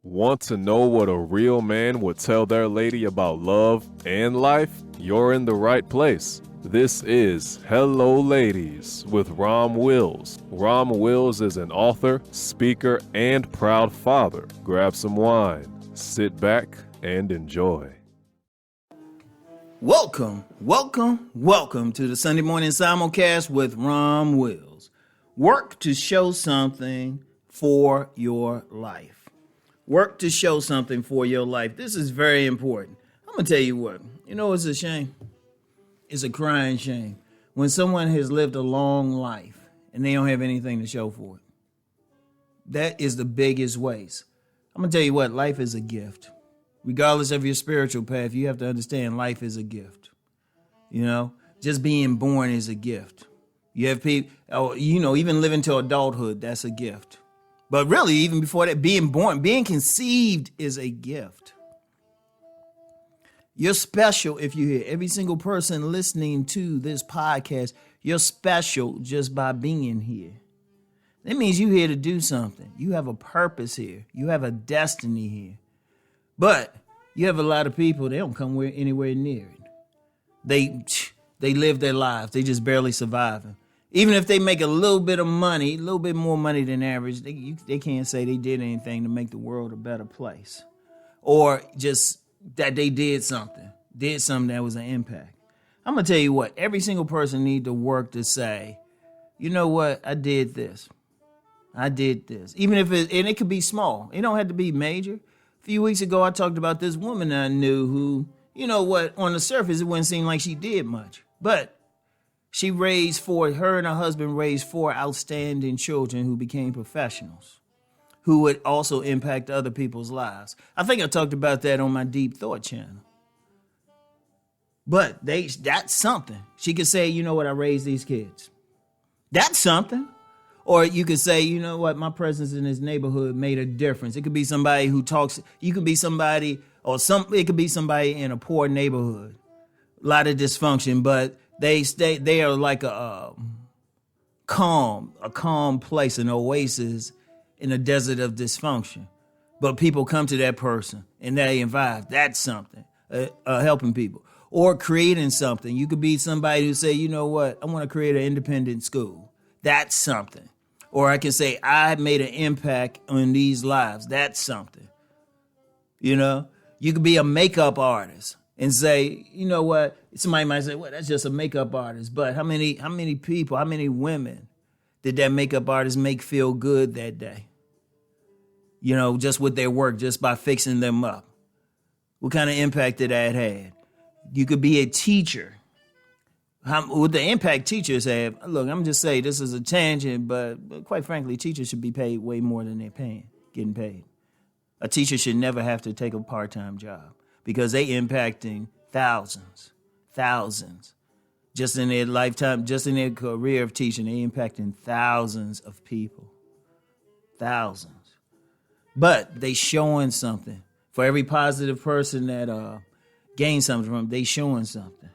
Want to know what a real man would tell their lady about love and life? You're in the right place. This is Hello Ladies with Rom Wills. Rom Wills is an author, speaker, and proud father. Grab some wine, sit back, and enjoy. Welcome to the Sunday morning simulcast with Rom Wills. Work to show something for your life. Work to show something for your life. This is very important. I'm going to tell you what. You know, it's a shame. It's a crying shame when someone has lived a long life and they don't have anything to show for it. That is the biggest waste. I'm going to tell you what. Life is a gift. Regardless of your spiritual path, you have to understand life is a gift. You know, just being born is a gift. You have people, even living to adulthood, that's a gift. But really, even before that, being born, being conceived is a gift. You're special if you hear every single person listening to this podcast. You're special just by being here. That means you're here to do something. You have a purpose here. You have a destiny here. But you have a lot of people, they don't come anywhere near it. They live their lives. They just barely surviving. Even if they make a little bit of money, a little bit more money than average, they can't say they did anything to make the world a better place. Or just that they did something that was an impact. I'm going to tell you what, every single person need to work to say, you know what, I did this. Even if it could be small. It don't have to be major. A few weeks ago, I talked about this woman I knew who, you know what, on the surface, it wouldn't seem like she did much. But her and her husband raised 4 outstanding children who became professionals, who would also impact other people's lives. I think I talked about that on my Deep Thought channel. But that's something. She could say, you know what, I raised these kids. That's something. Or you could say, you know what, my presence in this neighborhood made a difference. It could be somebody who talks, it could be somebody in a poor neighborhood. A lot of dysfunction, but they are like a calm place, an oasis in a desert of dysfunction. But people come to that person and they invite. That's something, helping people. Or creating something. You could be somebody who say, you know what, I want to create an independent school. That's something. Or I can say, I made an impact on these lives. That's something. You know, you could be a makeup artist and say, you know what, somebody might say, well, that's just a makeup artist. But how many people, how many women did that makeup artist make feel good that day? You know, just with their work, just by fixing them up. What kind of impact did that have? You could be a teacher. What the impact teachers have, look, I'm just saying this is a tangent, but quite frankly, teachers should be paid way more than they're getting paid. A teacher should never have to take a part-time job because they impacting thousands, just in their lifetime, just in their career of teaching, they impacting thousands of people, thousands. But they showing something. For every positive person that gains something from them, they showing something.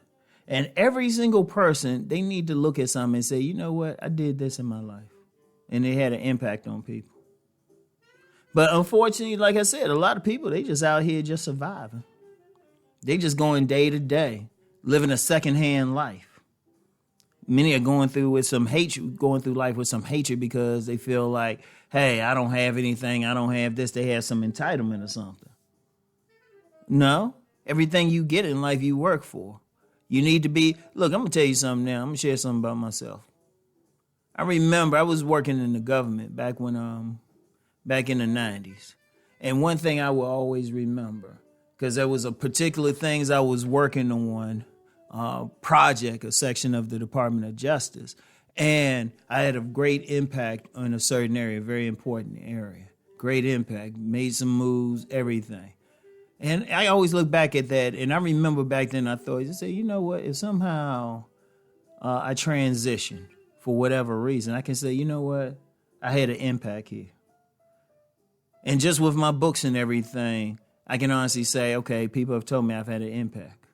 And every single person, they need to look at something and say, you know what, I did this in my life. And it had an impact on people. But unfortunately, like I said, a lot of people, they just out here just surviving. They just going day to day, living a secondhand life. Many are going through life with some hatred because they feel like, hey, I don't have anything, I don't have this. They have some entitlement or something. No, everything you get in life, you work for. You need to be, look, I'm going to tell you something now. I'm going to share something about myself. I remember I was working in the government back in the 90s. And one thing I will always remember, because there was a particular things I was working on, project, a section of the Department of Justice. And I had a great impact on a certain area, a very important area. Great impact, made some moves, everything. And I always look back at that, and I remember back then I thought, you know what, if somehow I transitioned for whatever reason, I can say, you know what, I had an impact here. And just with my books and everything, I can honestly say, okay, people have told me I've had an impact.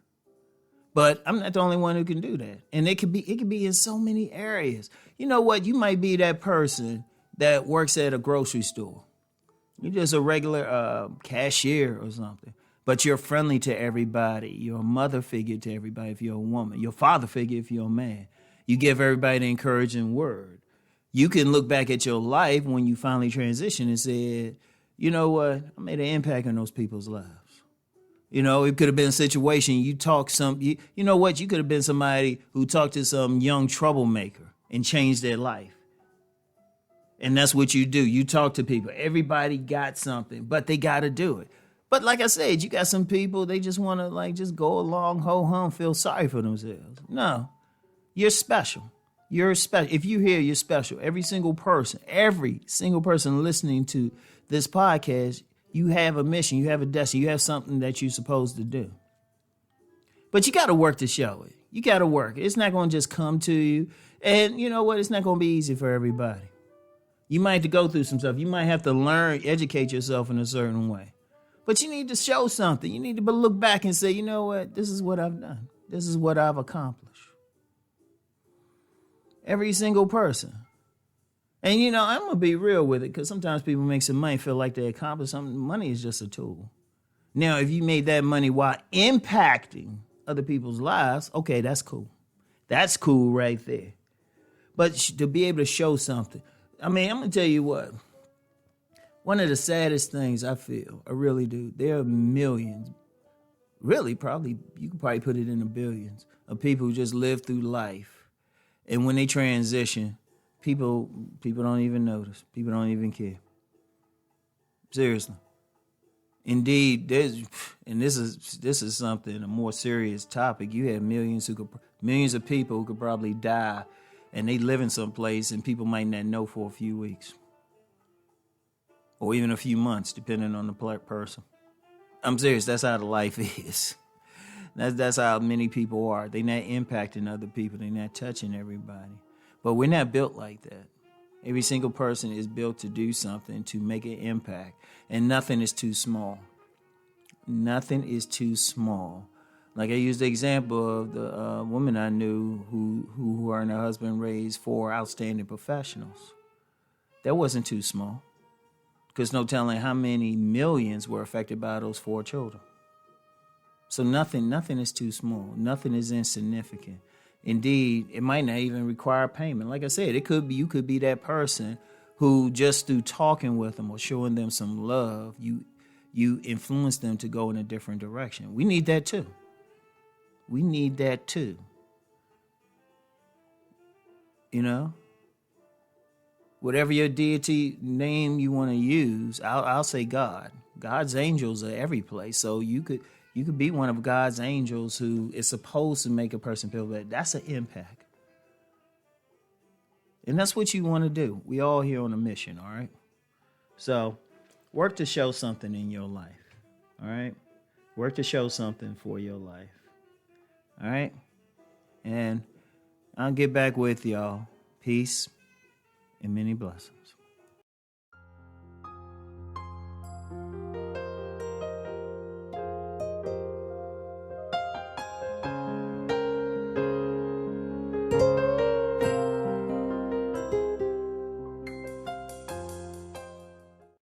But I'm not the only one who can do that. And it could be in so many areas. You know what, you might be that person that works at a grocery store. You're just a regular cashier or something. But you're friendly to everybody. You're a mother figure to everybody if you're a woman. You're a father figure if you're a man. You give everybody the encouraging word. You can look back at your life when you finally transition and said, you know what? I made an impact on those people's lives. It could have been a situation you talked you know what? You could have been somebody who talked to some young troublemaker and changed their life. And that's what you do. You talk to people. Everybody got something, but they got to do it. But like I said, you got some people, they just want to just go along, ho hum, feel sorry for themselves. No, you're special. You're special. If you're here, you're special. Every single person listening to this podcast, you have a mission, you have a destiny, you have something that you're supposed to do. But you got to work to show it. You got to work. It's not going to just come to you. And you know what? It's not going to be easy for everybody. You might have to go through some stuff. You might have to learn, educate yourself in a certain way. But you need to show something. You need to look back and say, you know what? This is what I've done. This is what I've accomplished. Every single person. And, I'm going to be real with it because sometimes people make some money, feel like they accomplished something. Money is just a tool. Now, if you made that money while impacting other people's lives, okay, that's cool. That's cool right there. But to be able to show something. I'm going to tell you what. One of the saddest things I feel, I really do, there are millions, really probably, you could probably put it in the billions, of people who just live through life. And when they transition, people don't even notice. People don't even care. Seriously. Indeed, this is something, a more serious topic. You have millions of people who could probably die, and they live in some place, and people might not know for a few weeks. Or even a few months, depending on the person. I'm serious. That's how the life is. That's how many people are. They're not impacting other people. They're not touching everybody. But we're not built like that. Every single person is built to do something, to make an impact. And nothing is too small. Nothing is too small. Like I used the example of the woman I knew who her and her husband raised 4 outstanding professionals. That wasn't too small. Because no telling how many millions were affected by those 4 children. So nothing is too small. Nothing is insignificant. Indeed, it might not even require payment. Like I said, you could be that person who just through talking with them or showing them some love, you influence them to go in a different direction. We need that too. We need that too. Whatever your deity name you want to use, I'll say God. God's angels are every place. So you could be one of God's angels who is supposed to make a person feel better. That's an impact. And that's what you want to do. We all here on a mission, all right? So work to show something in your life, all right? Work to show something for your life, all right? And I'll get back with y'all. Peace and many blessings.